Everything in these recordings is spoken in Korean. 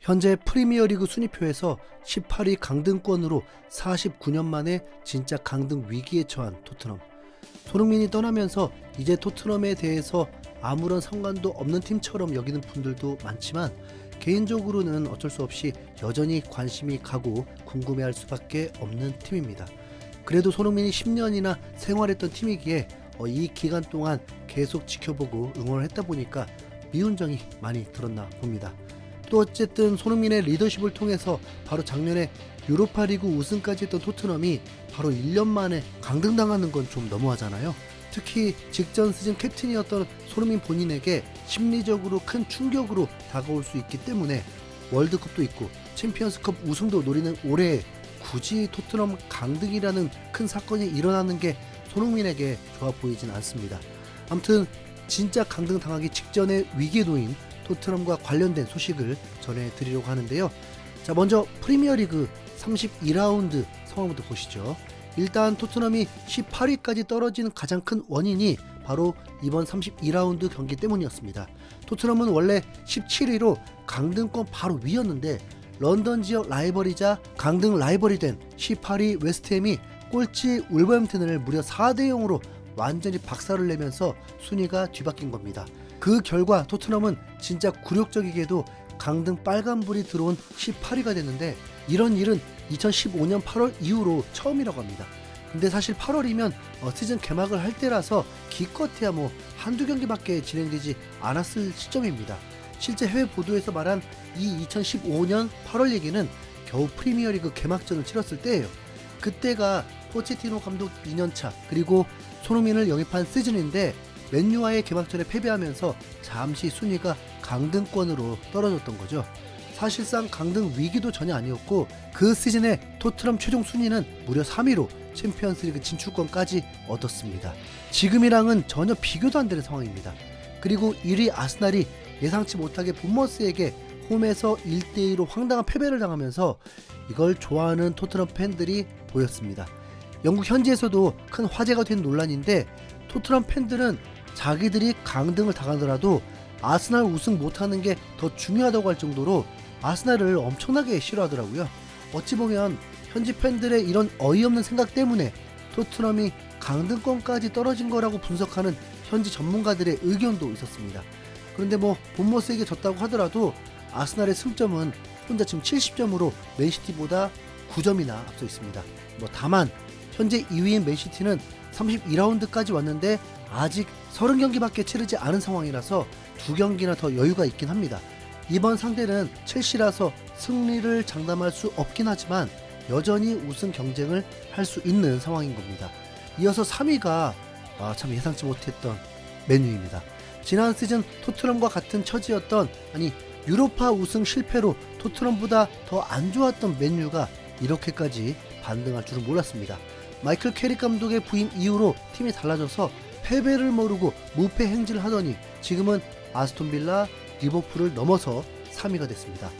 현재 프리미어리그 순위표에서 18위 강등권으로 49년 만에 진짜 강등 위기에 처한 토트넘. 손흥민이 떠나면서 이제 토트넘에 대해서 아무런 상관도 없는 팀처럼 여기는 분들도 많지만 개인적으로는 어쩔 수 없이 여전히 관심이 가고 궁금해할 수밖에 없는 팀입니다. 그래도 손흥민이 10년이나 생활했던 팀이기에 이 기간 동안 계속 지켜보고 응원을 했다 보니까 미운 정이 많이 들었나 봅니다. 또 어쨌든 손흥민의 리더십을 통해서 바로 작년에 유로파리그 우승까지 했던 토트넘이 바로 1년 만에 강등당하는 건 좀 너무하잖아요. 특히 직전 시즌 캡틴이었던 손흥민 본인에게 심리적으로 큰 충격으로 다가올 수 있기 때문에 월드컵도 있고 챔피언스컵 우승도 노리는 올해 굳이 토트넘 강등이라는 큰 사건이 일어나는 게 손흥민에게 좋아 보이진 않습니다. 아무튼 진짜 강등 당하기 직전의 위기에 놓인 토트넘과 관련된 소식을 전해드리려고 하는데요. 자, 먼저 프리미어리그 32라운드 상황부터 보시죠. 일단 토트넘이 18위까지 떨어지는 가장 큰 원인이 바로 이번 32라운드 경기 때문이었습니다. 토트넘은 원래 17위로 강등권 바로 위였는데 런던 지역 라이벌이자 강등 라이벌이 된 18위 웨스트햄이 꼴찌 울버햄튼을 무려 4대0으로 완전히 박살을 내면서 순위가 뒤바뀐 겁니다. 그 결과 토트넘은 진짜 굴욕적이게도 강등 빨간불이 들어온 18위가 됐는데 이런 일은 2015년 8월 이후로 처음이라고 합니다. 근데 사실 8월이면 시즌 개막을 할 때라서 기껏해야 한두 경기밖에 진행되지 않았을 시점입니다. 실제 해외 보도에서 말한 이 2015년 8월 얘기는 겨우 프리미어리그 개막전을 치렀을 때예요. 그때가 포체티노 감독 2년차 그리고 손흥민을 영입한 시즌인데 맨유와의 개막전에 패배하면서 잠시 순위가 강등권으로 떨어졌던 거죠. 사실상 강등 위기도 전혀 아니었고 그 시즌에 토트넘 최종 순위는 무려 3위로 챔피언스리그 진출권까지 얻었습니다. 지금이랑은 전혀 비교도 안 되는 상황입니다. 그리고 1위 아스날이 예상치 못하게 본머스에게 홈에서 1대2로 황당한 패배를 당하면서 이걸 좋아하는 토트넘 팬들이 보였습니다. 영국 현지에서도 큰 화제가 된 논란인데 토트넘 팬들은 자기들이 강등을 당하더라도 아스날 우승 못하는 게 더 중요하다고 할 정도로 아스날을 엄청나게 싫어하더라고요. 어찌 보면 현지 팬들의 이런 어이없는 생각 때문에 토트넘이 강등권까지 떨어진 거라고 분석하는 현지 전문가들의 의견도 있었습니다. 그런데 본머스에게 졌다고 하더라도 아스날의 승점은 혼자 지금 70점으로 맨시티보다 9점이나 앞서 있습니다. 다만 현재 2위인 맨시티는 32라운드까지 왔는데 아직 30경기밖에 치르지 않은 상황이라서 2경기나 더 여유가 있긴 합니다. 이번 상대는 첼시라서 승리를 장담할 수 없긴 하지만 여전히 우승 경쟁을 할 수 있는 상황인 겁니다. 이어서 3위가 참 예상치 못했던 맨유입니다. 지난 시즌 토트넘과 같은 처지였던 유로파 우승 실패로 토트넘보다 더 안 좋았던 맨유가 이렇게까지 반등할 줄은 몰랐습니다. 마이클 캐릭 감독의 부임 이후로 팀이 달라져서 패배를 모르고 무패 행진을 하더니 지금은 아스톤빌라, 리버풀을 넘어서 3위가 됐습니다.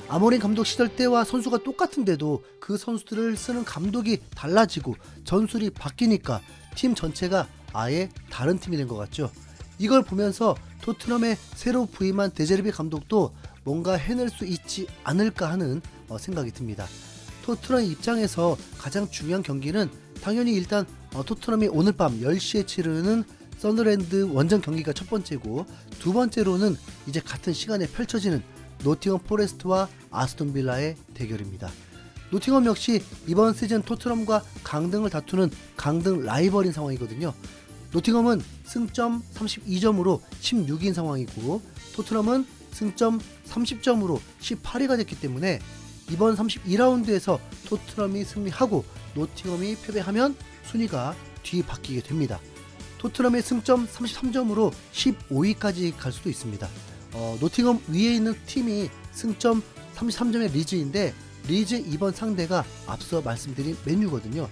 아모린 감독 시절 때와 선수가 똑같은데도 그 선수들을 쓰는 감독이 달라지고 전술이 바뀌니까 팀 전체가 아예 다른 팀이 된 것 같죠. 이걸 보면서 토트넘에 새로 부임한 데제르비 감독도 뭔가 해낼 수 있지 않을까 하는 생각이 듭니다. 토트넘 입장에서 가장 중요한 경기는 당연히 일단 토트넘이 오늘 밤 10시에 치르는 썬더랜드 원정 경기가 첫 번째고 두 번째로는 이제 같은 시간에 펼쳐지는 노팅엄 포레스트와 아스톤 빌라의 대결입니다. 노팅엄 역시 이번 시즌 토트넘과 강등을 다투는 강등 라이벌인 상황이거든요. 노팅엄은 승점 32점으로 16위인 상황이고 토트넘은 승점 30점으로 18위가 됐기 때문에 이번 32라운드에서 토트넘이 승리하고 노팅엄이 패배하면 순위가 뒤바뀌게 됩니다. 토트넘의 승점 33점으로 15위까지 갈 수도 있습니다. 노팅엄 위에 있는 팀이 승점 33점의 리즈인데 리즈 이번 상대가 앞서 말씀드린 맨유거든요.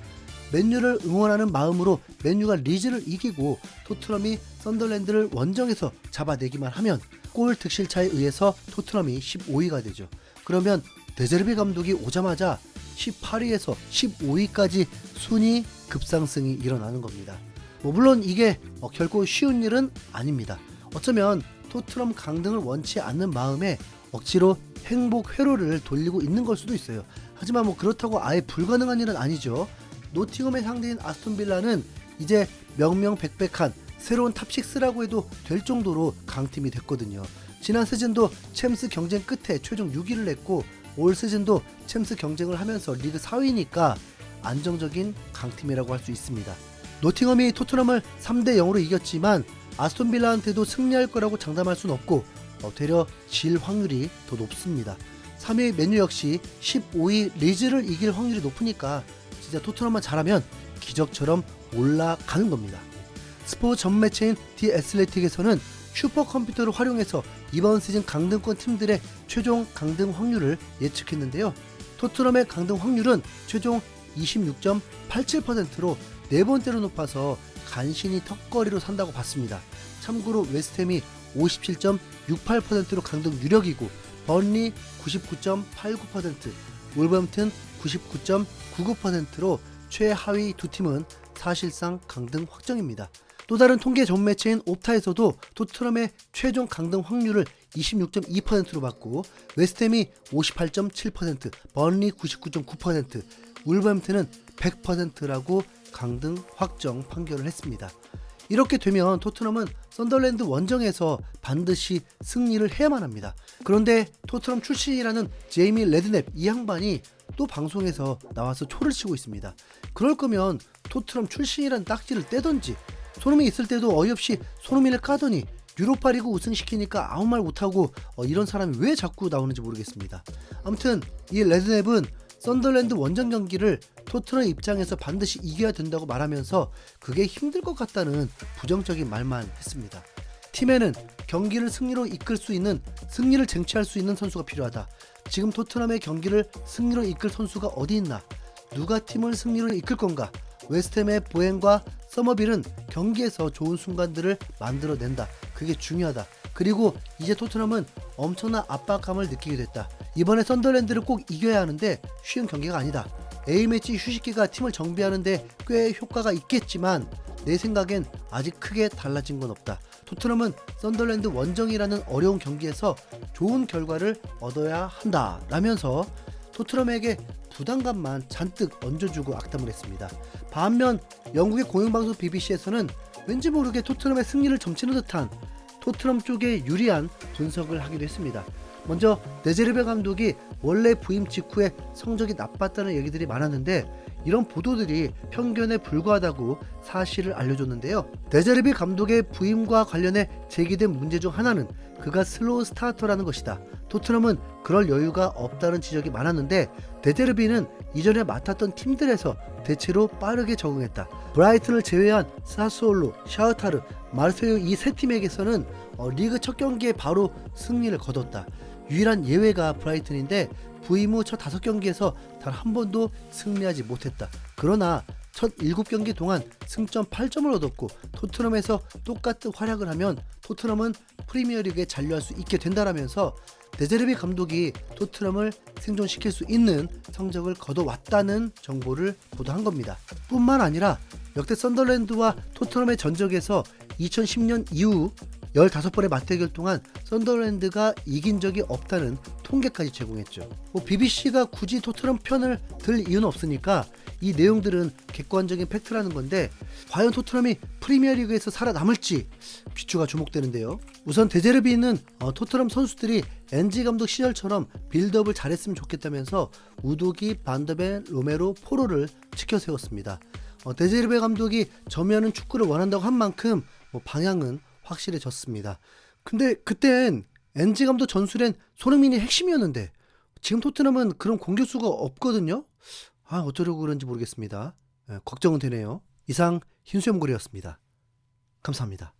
맨유를 응원하는 마음으로 맨유가 리즈를 이기고 토트넘이 썬더랜드를 원정에서 잡아내기만 하면 골 득실차에 의해서 토트넘이 15위가 되죠. 그러면 데제르비 감독이 오자마자 18위에서 15위까지 순위 급상승이 일어나는 겁니다. 물론 이게 결코 쉬운 일은 아닙니다. 어쩌면 토트넘 강등을 원치 않는 마음에 억지로 행복 회로를 돌리고 있는 걸 수도 있어요. 하지만 뭐 그렇다고 아예 불가능한 일은 아니죠. 노팅엄의 상대인 아스톤빌라는 이제 명명백백한 새로운 탑6라고 해도 될 정도로 강팀이 됐거든요. 지난 시즌도 챔스 경쟁 끝에 최종 6위를 냈고 올 시즌도 챔스 경쟁을 하면서 리그 4위니까 안정적인 강팀이라고 할 수 있습니다. 노팅엄이 토트넘을 3대 0으로 이겼지만 아스톤빌라한테도 승리할 거라고 장담할 순 없고 되려 질 확률이 더 높습니다. 3위 맨유 역시 15위 리즈를 이길 확률이 높으니까 진짜 토트넘만 잘하면 기적처럼 올라가는 겁니다. 스포츠 전 매체인 디 애슬레틱에서는 슈퍼컴퓨터를 활용해서 이번 시즌 강등권 팀들의 최종 강등 확률을 예측했는데요. 토트넘의 강등 확률은 최종 26.87%로 네 번째로 높아서 간신히 턱걸이로 산다고 봤습니다. 참고로 웨스트햄이 57.68%로 강등 유력이고 번리 99.89%, 울버햄튼 99.99%로 최하위 두 팀은 사실상 강등 확정입니다. 또 다른 통계 전 매체인 옵타에서도 토트넘의 최종 강등 확률을 26.2%로 봤고 웨스트햄이 58.7%, 번리 99.9%, 울버햄튼은 100%라고 강등 확정 판결을 했습니다. 이렇게 되면 토트넘은 썬더랜드 원정에서 반드시 승리를 해야만 합니다. 그런데 토트넘 출신이라는 제이미 레드넵 이 양반이 또 방송에서 나와서 초를 치고 있습니다. 그럴 거면 토트넘 출신이란 딱지를 떼던지 손흥민 있을 때도 어이없이 손흥민을 까더니 유로파리그 우승시키니까 아무 말 못하고 이런 사람이 왜 자꾸 나오는지 모르겠습니다. 아무튼 이 레드넵은 썬더랜드 원정 경기를 토트넘 입장에서 반드시 이겨야 된다고 말하면서 그게 힘들 것 같다는 부정적인 말만 했습니다. 팀에는 경기를 승리로 이끌 수 있는, 승리를 쟁취할 수 있는 선수가 필요하다. 지금 토트넘의 경기를 승리로 이끌 선수가 어디 있나? 누가 팀을 승리로 이끌 건가? 웨스트햄의 보행과 서머빌은 경기에서 좋은 순간들을 만들어낸다. 그게 중요하다. 그리고 이제 토트넘은 엄청난 압박감을 느끼게 됐다. 이번에 썬더랜드를 꼭 이겨야 하는데 쉬운 경기가 아니다. A매치 휴식기가 팀을 정비하는데 꽤 효과가 있겠지만 내 생각엔 아직 크게 달라진 건 없다. 토트넘은 썬더랜드 원정이라는 어려운 경기에서 좋은 결과를 얻어야 한다 라면서 토트넘에게 부담감만 잔뜩 얹어주고 악담을 했습니다. 반면 영국의 공영방송 BBC에서는 왠지 모르게 토트넘의 승리를 점치는 듯한 토트넘 쪽에 유리한 분석을 하기도 했습니다. 먼저 데제르베 감독이 원래 부임 직후에 성적이 나빴다는 얘기들이 많았는데 이런 보도들이 편견에 불과하다고 사실을 알려줬는데요. 데제르비 감독의 부임과 관련해 제기된 문제 중 하나는 그가 슬로우 스타터라는 것이다. 토트넘은 그럴 여유가 없다는 지적이 많았는데 데제르비는 이전에 맡았던 팀들에서 대체로 빠르게 적응했다. 브라이튼을 제외한 사스올로, 샤흐타르, 마르세유 이 세 팀에게서는 리그 첫 경기에 바로 승리를 거뒀다. 유일한 예외가 브라이튼인데 부임 후 첫 5경기에서 단 한 번도 승리하지 못했다. 그러나 첫 7경기 동안 승점 8점을 얻었고 토트넘에서 똑같은 활약을 하면 토트넘은 프리미어리그에 잔류할 수 있게 된다라면서 데제르비 감독이 토트넘을 생존시킬 수 있는 성적을 거둬왔다는 정보를 보도한 겁니다. 뿐만 아니라 역대 썬더랜드와 토트넘의 전적에서 2010년 이후 15번의 맞대결 동안 썬더랜드가 이긴 적이 없다는 통계까지 제공했죠. BBC가 굳이 토트넘 편을 들 이유는 없으니까 이 내용들은 객관적인 팩트라는 건데 과연 토트넘이 프리미어리그에서 살아남을지 귀추가 주목되는데요. 우선 데제르비는 토트넘 선수들이 엔지 감독 시절처럼 빌드업을 잘했으면 좋겠다면서 우도기, 반더벤, 로메로, 포로를 치켜세웠습니다. 데제르비 감독이 점유하는 축구를 원한다고 한 만큼 방향은 확실해졌습니다. 근데 그땐 엔지 감독 전술엔 손흥민이 핵심이었는데 지금 토트넘은 그런 공격수가 없거든요. 어쩌려고 그런지 모르겠습니다. 걱정은 되네요. 이상 흰수염고리였습니다. 감사합니다.